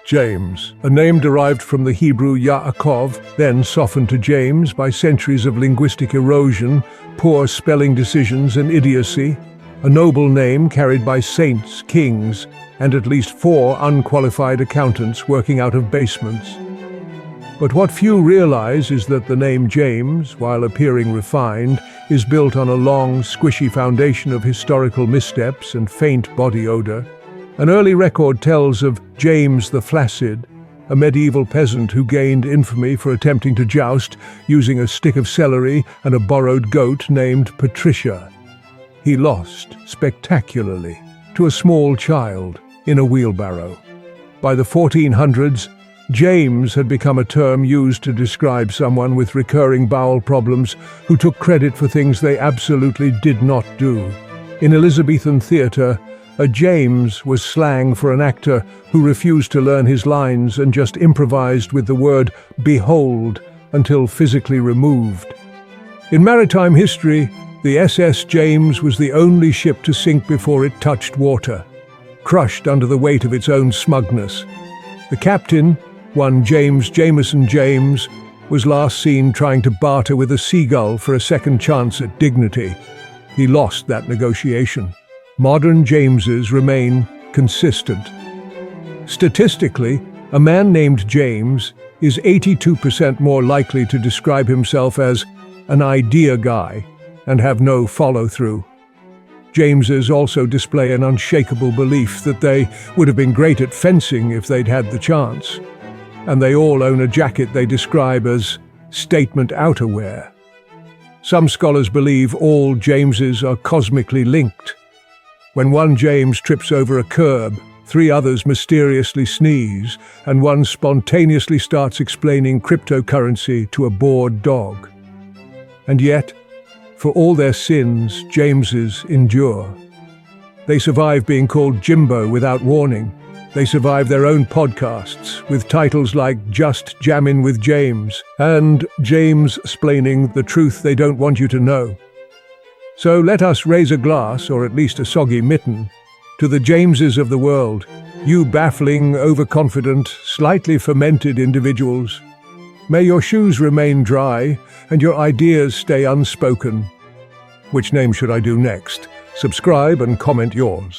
James, a name derived from the Hebrew Yaakov, then softened to James by centuries of linguistic erosion, poor spelling decisions and idiocy. A noble name carried by saints, kings, and at least 4 unqualified accountants working out of basements. But what few realize is that the name James, while appearing refined, is built on a long, squishy foundation of historical missteps and faint body odor. An early record tells of James the Flaccid, a medieval peasant who gained infamy for attempting to joust using a stick of celery and a borrowed goat named Patricia. He lost, spectacularly, to a small child in a wheelbarrow. By the 1400s, James had become a term used to describe someone with recurring bowel problems who took credit for things they absolutely did not do. In Elizabethan theatre, a James was slang for an actor who refused to learn his lines and just improvised with the word "behold" until physically removed. In maritime history, the SS James was the only ship to sink before it touched water, crushed under the weight of its own smugness. The captain, one James Jameson James, was last seen trying to barter with a seagull for a second chance at dignity. He lost that negotiation. Modern Jameses remain consistent. Statistically, a man named James is 82% more likely to describe himself as an idea guy and have no follow-through. Jameses also display an unshakable belief that they would have been great at fencing if they'd had the chance. And they all own a jacket they describe as statement outerwear. Some scholars believe all Jameses are cosmically linked. When one James trips over a curb, 3 others mysteriously sneeze, and one spontaneously starts explaining cryptocurrency to a bored dog. And yet, for all their sins, Jameses endure. They survive being called Jimbo without warning. They survive their own podcasts with titles like Just Jammin' with James and James-splaining the truth they don't want you to know. So let us raise a glass, or at least a soggy mitten, to the Jameses of the world, you baffling, overconfident, slightly fermented individuals. May your shoes remain dry and your ideas stay unspoken. Which name should I do next? Subscribe and comment yours.